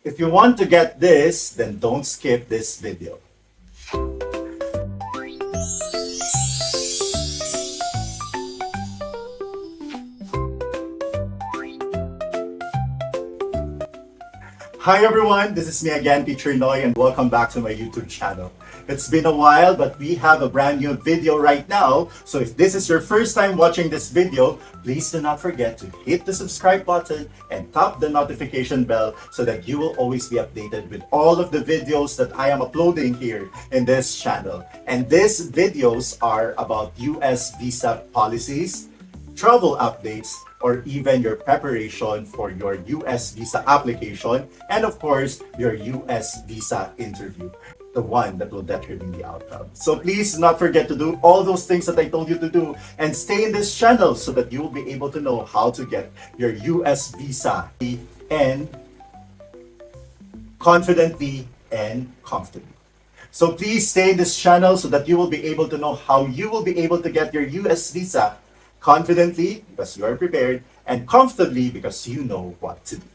If you want to get this, then don't skip this video. Hi everyone, this is me again, Teacher Noi, and welcome back to my YouTube channel. It's been a while, but we have a brand new video right now. So if this is your first time watching this video, please do not forget to hit the subscribe button and tap the notification bell so that you will always be updated with all of the videos that I am uploading here in this channel. And these videos are about US visa policies, travel updates, or even your preparation for your US visa application, and of course, your US visa interview, the one that will determine the outcome. So please do not forget to do all those things that I told you to do and stay in this channel so that you will be able to know how to get your US visa and confidently and comfortably. So please stay in this channel so that you will be able to know how you will be able to get your US visa confidently because you are prepared and comfortably because you know what to do.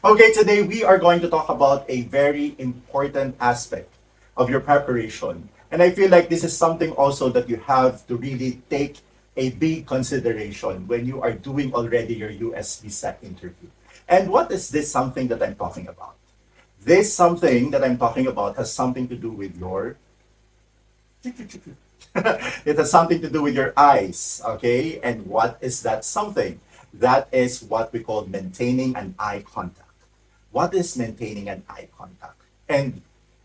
Okay, today we are going to talk about a very important aspect of your preparation. And I feel like this is something also that you have to really take a big consideration when you are doing already your US visa interview. And what is this something that I'm talking about? This something that I'm talking about has something to do with your it has something to do with your eyes, okay? And what is that something? That is what we call maintaining an eye contact. What is maintaining an eye contact? And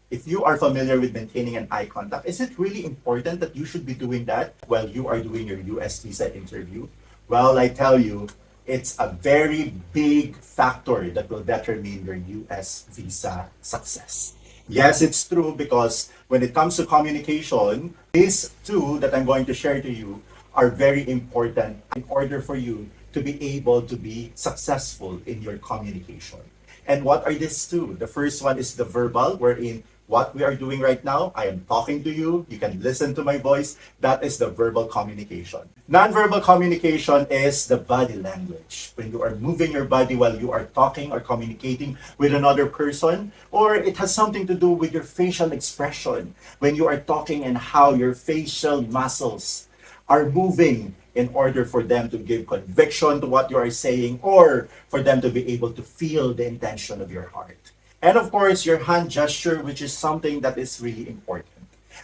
if you are familiar with maintaining an eye contact, is it really important that you should be doing that while you are doing your US visa interview? Well, I tell you, it's a very big factor that will determine your US visa success. Yes, it's true because when it comes to communication, these two that I'm going to share to you are very important in order for you to be able to be successful in your communication. And what are these two? The first one is the verbal, wherein what we are doing right now, I am talking to you, you can listen to my voice, that is the verbal communication. Non-verbal communication is the body language. When you are moving your body while you are talking or communicating with another person, or it has something to do with your facial expression when you are talking and how your facial muscles are moving in order for them to give conviction to what you are saying or for them to be able to feel the intention of your heart. And of course, your hand gesture, which is something that is really important.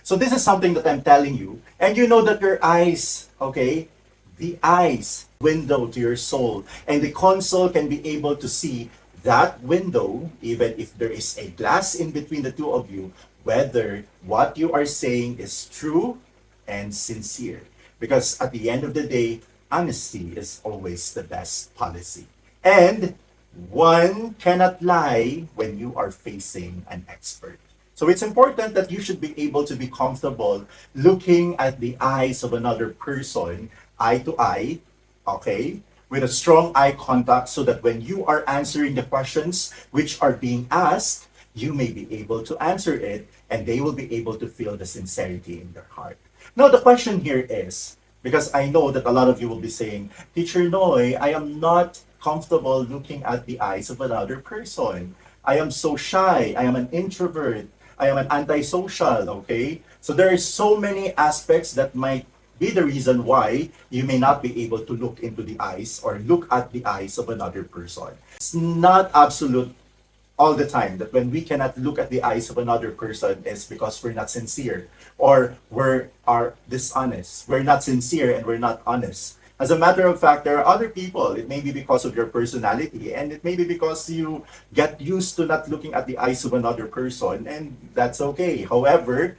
So this is something that I'm telling you. And you know that your eyes, okay, the eyes, window to your soul. And the console can be able to see that window, even if there is a glass in between the two of you, whether what you are saying is true and sincere. Because at the end of the day, honesty is always the best policy. And one cannot lie when you are facing an expert. So it's important that you should be able to be comfortable looking at the eyes of another person, eye to eye, okay, with a strong eye contact so that when you are answering the questions which are being asked, you may be able to answer it and they will be able to feel the sincerity in their heart. Now, the question here is, because I know that a lot of you will be saying, Teacher Noi, I am not comfortable looking at the eyes of another person. I am so shy. I am an introvert. I am an antisocial, okay? So there are so many aspects that might be the reason why you may not be able to look into the eyes or look at the eyes of another person. It's not absolute all the time that when we cannot look at the eyes of another person is because we're not sincere or we are dishonest. We're not sincere and we're not honest. As a matter of fact, there are other people. It may be because of your personality and it may be because you get used to not looking at the eyes of another person, and that's okay. However,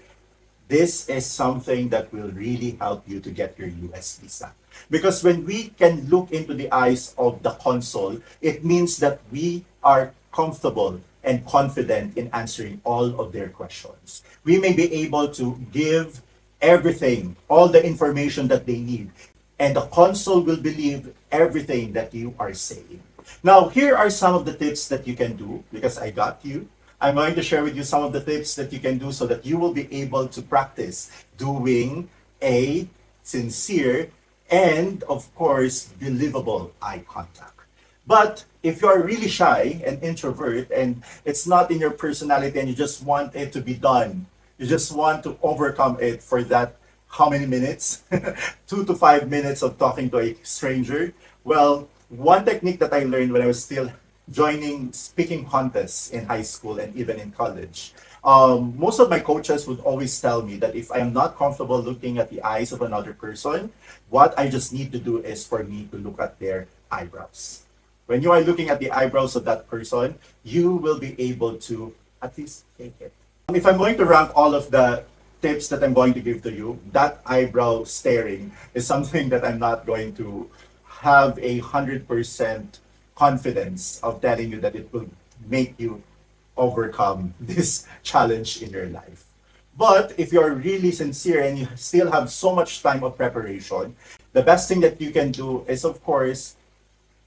this is something that will really help you to get your US visa. Because when we can look into the eyes of the consul, it means that we are comfortable and confident in answering all of their questions. We may be able to give everything, all the information that they need, and the consul will believe everything that you are saying. Now, here are some of the tips that you can do because I got you. I'm going to share with you some of the tips that you can do so that you will be able to practice doing a sincere and, of course, believable eye contact. But if you're really shy and introvert and it's not in your personality and you just want it to be done, you just want to overcome it for that how many minutes? 2 to 5 minutes of talking to a stranger. Well, one technique that I learned when I was still joining speaking contests in high school and even in college. Most of my coaches would always tell me that if I am not comfortable looking at the eyes of another person, what I just need to do is for me to look at their eyebrows. When you are looking at the eyebrows of that person, you will be able to at least take it. If I'm going to rank all of the tips that I'm going to give to you, that eyebrow staring is something that I'm not going to have 100% confidence of telling you that it will make you overcome this challenge in your life. But if you're really sincere and you still have so much time of preparation, the best thing that you can do is, of course,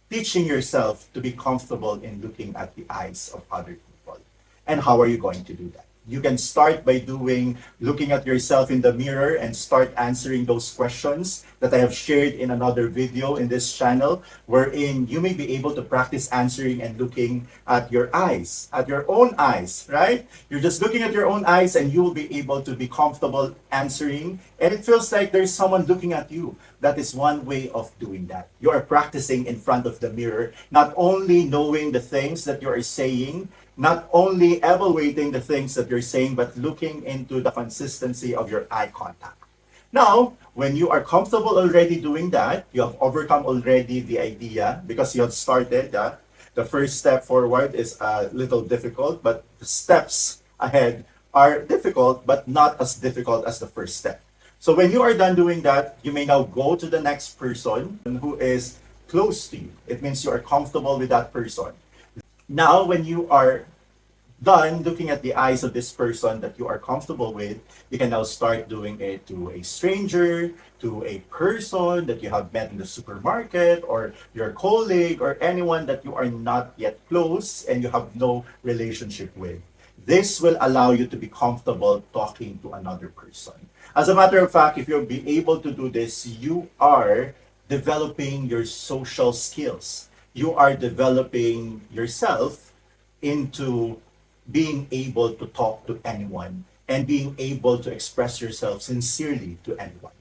teaching yourself to be comfortable in looking at the eyes of other people. And how are you going to do that? You can start by looking at yourself in the mirror and start answering those questions that I have shared in another video in this channel, wherein you may be able to practice answering and looking at your eyes, at your own eyes, right? You're just looking at your own eyes and you will be able to be comfortable answering. And it feels like there's someone looking at you. That is one way of doing that. You are practicing in front of the mirror, not only knowing the things that you are saying, not only evaluating the things that you're saying, but looking into the consistency of your eye contact. Now, when you are comfortable already doing that, you have overcome already the idea because you have started. The first step forward is a little difficult, but the steps ahead are difficult, but not as difficult as the first step. So when you are done doing that, you may now go to the next person who is close to you. It means you are comfortable with that person. Now, when you are done looking at the eyes of this person that you are comfortable with, you can now start doing it to a stranger, to a person that you have met in the supermarket, or your colleague, or anyone that you are not yet close and you have no relationship with. This will allow you to be comfortable talking to another person. As a matter of fact, if you'll be able to do this, you are developing your social skills. You are developing yourself into being able to talk to anyone and being able to express yourself sincerely to anyone.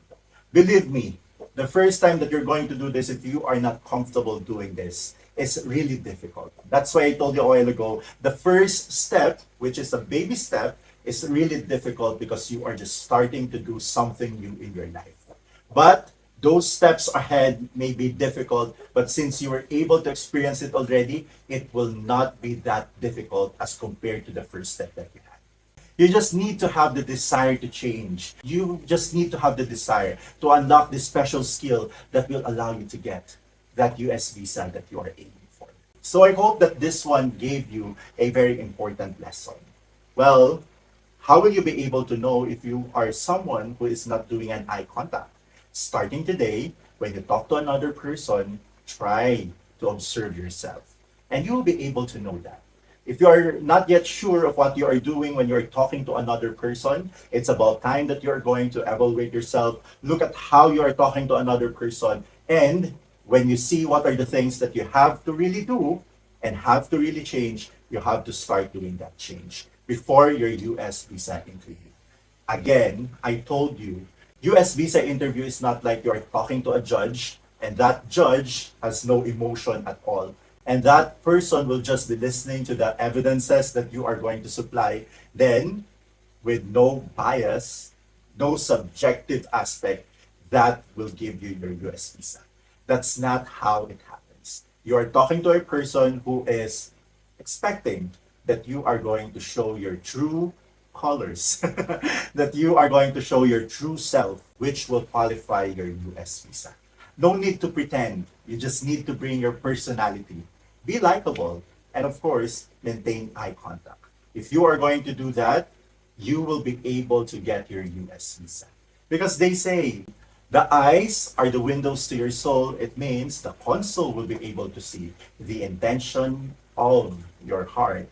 Believe me, the first time that you're going to do this, if you are not comfortable doing this, it's really difficult. That's why I told you a while ago, the first step, which is a baby step, is really difficult because you are just starting to do something new in your life. But those steps ahead may be difficult, but since you were able to experience it already, it will not be that difficult as compared to the first step that you had. You just need to have the desire to change. You just need to have the desire to unlock this special skill that will allow you to get that US visa that you are aiming for. So I hope that this one gave you a very important lesson. Well, how will you be able to know if you are someone who is not doing an eye contact? Starting today, when you talk to another person, try to observe yourself. And you will be able to know that. If you are not yet sure of what you are doing when you're talking to another person, it's about time that you're going to evaluate yourself, look at how you are talking to another person, and when you see what are the things that you have to really do and have to really change, you have to start doing that change before your US visa interview. Again, I told you, US visa interview is not like you're talking to a judge and that judge has no emotion at all. And that person will just be listening to the evidences that you are going to supply. Then, with no bias, no subjective aspect, that will give you your US visa. That's not how it happens. You are talking to a person who is expecting that you are going to show your true colors, that you are going to show your true self, which will qualify your US visa. No need to pretend. You just need to bring your personality. Be likable. And of course, maintain eye contact. If you are going to do that, you will be able to get your US visa. Because they say, the eyes are the windows to your soul. It means the consul will be able to see the intention of your heart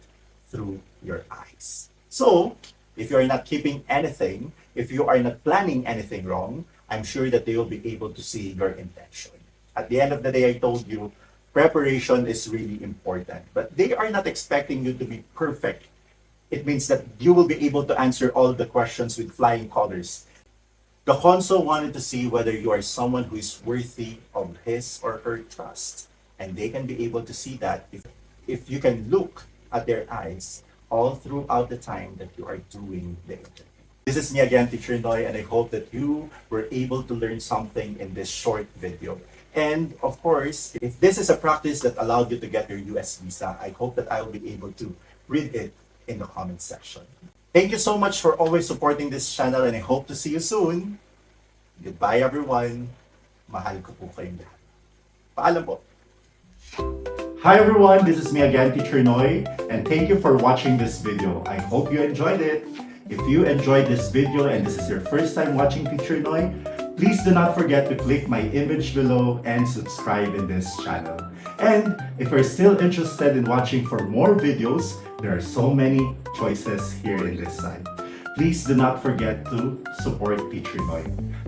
through your eyes. So, if you're not keeping anything, if you are not planning anything wrong, I'm sure that they will be able to see your intention. At the end of the day, I told you, preparation is really important. But they are not expecting you to be perfect. It means that you will be able to answer all the questions with flying colors. The consul wanted to see whether you are someone who is worthy of his or her trust. And they can be able to see that if you can look at their eyes all throughout the time that you are doing the interview. This is me again, Teacher Noi, and I hope that you were able to learn something in this short video. And of course, if this is a practice that allowed you to get your US visa, I hope that I will be able to read it in the comment section. Thank you so much for always supporting this channel, and I hope to see you soon. Goodbye everyone. Mahal ko po kayong lahat. Paalam po. Hi everyone, this is me again, Teacher Noi, and thank you for watching this video. I hope you enjoyed it. If you enjoyed this video and this is your first time watching Teacher Noi, please do not forget to click my image below and subscribe in this channel. And if you're still interested in watching for more videos, there are so many choices here in this side. Please do not forget to support Teacher Noi.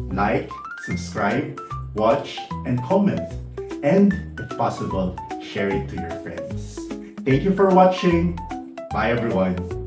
Like, subscribe, watch, and comment. And if possible, share it to your friends. Thank you for watching. Bye everyone.